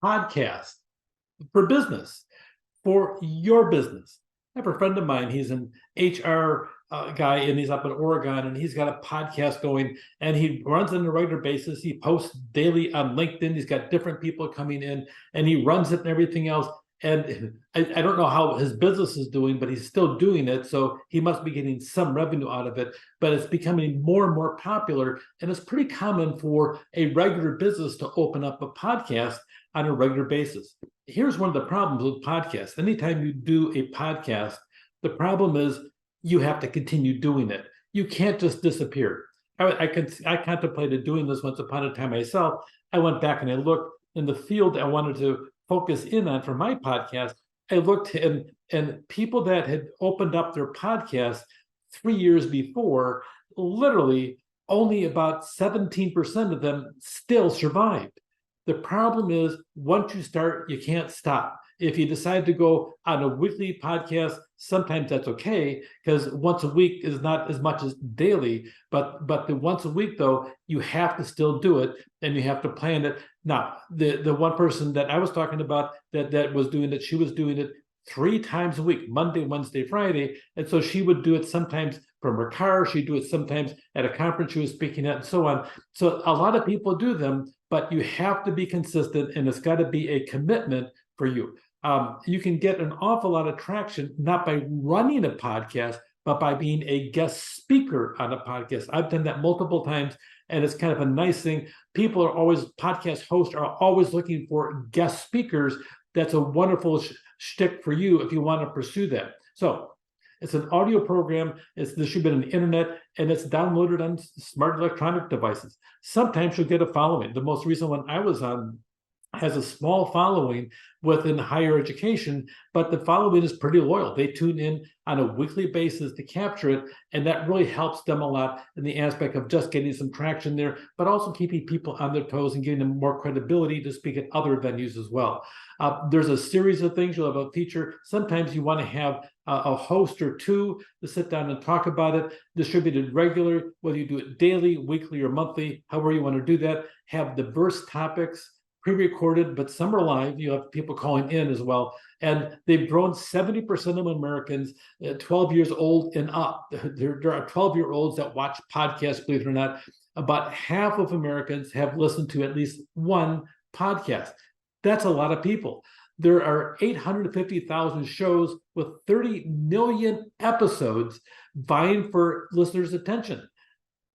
podcast for business, for your business. I have a friend of mine, he's an HR guy, and he's up in Oregon, and he's got a podcast going, and he runs on a regular basis. He posts daily on LinkedIn. He's got different people coming in, and he runs it and everything else. And I don't know how his business is doing, but he's still doing it. So he must be getting some revenue out of it, but it's becoming more and more popular. And it's pretty common for a regular business to open up a podcast on a regular basis. Here's one of the problems with podcasts. Anytime you do a podcast, the problem is you have to continue doing it. You can't just disappear. I contemplated doing this once upon a time myself. I went back and I looked in the field I wanted to focus in on for my podcast. I looked and people that had opened up their podcast 3 years before, literally only about 17% of them still survived. The problem is once you start, you can't stop. If you decide to go on a weekly podcast, sometimes that's okay, because once a week is not as much as daily, but the once a week, though, you have to still do it, and you have to plan it. Now, the one person that I was talking about that was doing it, she was doing it 3 times a week, Monday, Wednesday, Friday. And so she would do it sometimes from her car. She'd do it sometimes at a conference she was speaking at, and so on. So a lot of people do them, but you have to be consistent, and it's got to be a commitment for you. You can get an awful lot of traction, not by running a podcast, but by being a guest speaker on a podcast. I've done that multiple times, and it's kind of a nice thing. People are always, podcast hosts are always looking for guest speakers. That's a wonderful shtick for you if you want to pursue that. So it's an audio program. It's distributed on the internet, and it's downloaded on smart electronic devices. Sometimes you'll get a following. The most recent one I was on has a small following within higher education, but the following is pretty loyal. They tune in on a weekly basis to capture it, and that really helps them a lot in the aspect of just getting some traction there, but also keeping people on their toes and giving them more credibility to speak at other venues as well. There's a series of things. You'll have a feature. Sometimes you want to have a host or two to sit down and talk about it, distributed regular, whether you do it daily, weekly, or monthly, however you want to do that. Have diverse topics, pre-recorded, but some are live. You have people calling in as well. And they've grown 70% of Americans 12 years old and up. There are 12-year-olds that watch podcasts, believe it or not. About half of Americans have listened to at least one podcast. That's a lot of people. There are 850,000 shows with 30 million episodes vying for listeners' attention.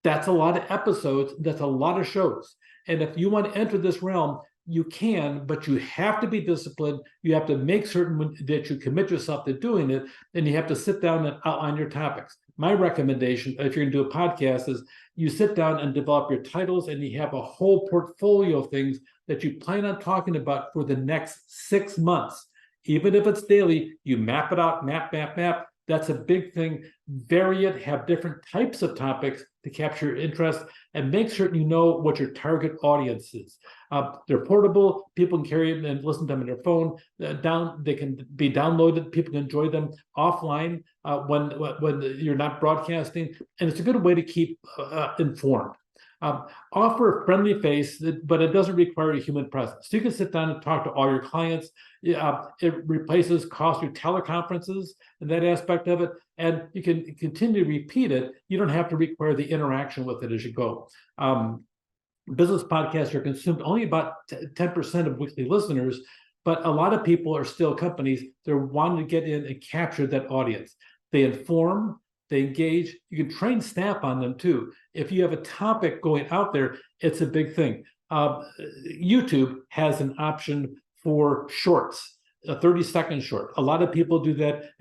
That's a lot of episodes. That's a lot of shows. And if you want to enter this realm, you can, but you have to be disciplined. You have to make certain that you commit yourself to doing it, and you have to sit down and outline your topics. My recommendation, if you're going to do a podcast, is you sit down and develop your titles, and you have a whole portfolio of things that you plan on talking about for the next 6 months. Even if it's daily, you map it out, map. That's a big thing. Vary it, have different types of topics to capture your interest, and make certain you know what your target audience is. They're portable. People can carry them and listen to them on their phone. They can be downloaded. People can enjoy them offline when you're not broadcasting. And it's a good way to keep informed. Offer a friendly face, but it doesn't require a human presence. So you can sit down and talk to all your clients. It replaces costly teleconferences and that aspect of it, and you can continue to repeat it. You don't have to require the interaction with it as you go. Business podcasts are consumed only about 10% of weekly listeners, but a lot of people are still companies. They're wanting to get in and capture that audience. They inform, they engage. You can train staff on them too. If you have a topic going out there, it's a big thing. YouTube has an option for shorts, a 30-second short. A lot of people do that.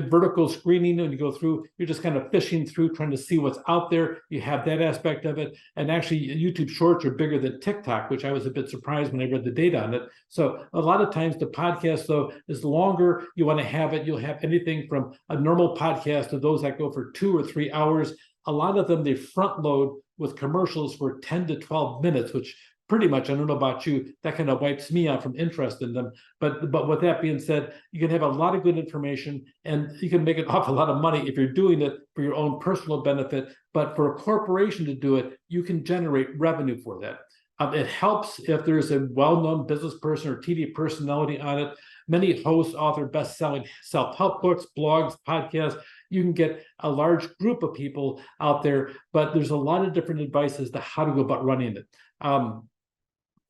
Vertical screening, when you go through, you're just kind of fishing through, trying to see what's out there. You have that aspect of it. And actually, YouTube shorts are bigger than TikTok, which I was a bit surprised when I read the data on it. So a lot of times the podcast, though, is longer. You want to have it. You'll have anything from a normal podcast to those that go for 2 or 3 hours. A lot of them, they front load with commercials for 10 to 12 minutes, which pretty much, I don't know about you, that kind of wipes me out from interest in them. But with that being said, you can have a lot of good information, and you can make an awful lot of money if you're doing it for your own personal benefit. But for a corporation to do it, you can generate revenue for that. It helps if there's a well-known business person or TV personality on it. Many hosts author best-selling self-help books, blogs, podcasts. You can get a large group of people out there, but there's a lot of different advice as to how to go about running it.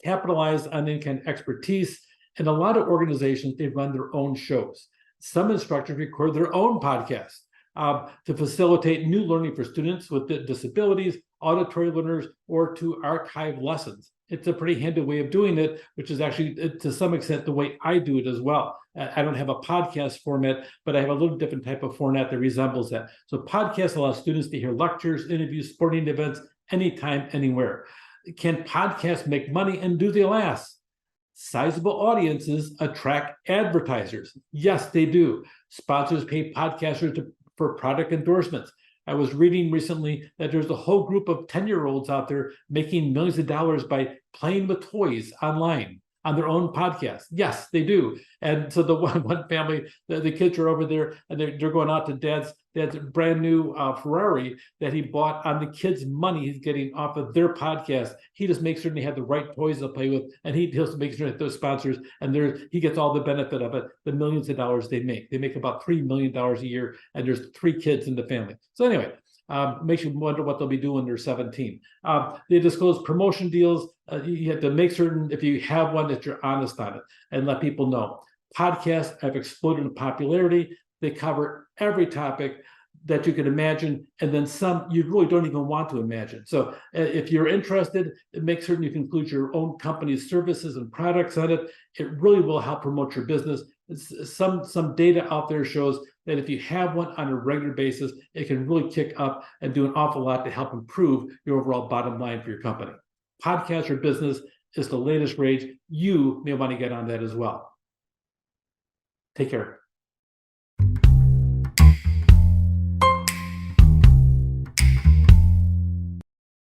Capitalize on in-kind expertise. And a lot of organizations, they run their own shows. Some instructors record their own podcasts to facilitate new learning for students with disabilities, auditory learners, or to archive lessons. It's a pretty handy way of doing it, which is actually, to some extent, the way I do it as well. I don't have a podcast format, but I have a little different type of format that resembles that. So podcasts allow students to hear lectures, interviews, sporting events, anytime, anywhere. Can podcasts make money, and do they last? Sizable audiences attract advertisers. Yes, they do. Sponsors pay podcasters for product endorsements. I was reading recently that there's a whole group of 10-year-olds out there making millions of dollars by playing with toys online on their own podcast. Yes, they do. And so the one family, the kids are over there and they're going out to dad's brand new Ferrari that he bought on the kids' money he's getting off of their podcast. He just makes sure they have the right toys to play with, and he'll make sure that those sponsors, and he gets all the benefit of it, the millions of dollars they make. They make about $3 million a year, and there's 3 kids in the family. So anyway, makes you wonder what they'll be doing when they're 17. They disclose promotion deals. You have to make certain, if you have one, that you're honest on it and let people know. Podcasts have exploded in popularity. They cover every topic that you can imagine, and then some you really don't even want to imagine. So if you're interested, make certain you can include your own company's services and products on it. It really will help promote your business. Some data out there shows that if you have one on a regular basis, it can really kick up and do an awful lot to help improve your overall bottom line for your company. Podcast or business is the latest rage. You may want to get on that as well. Take care.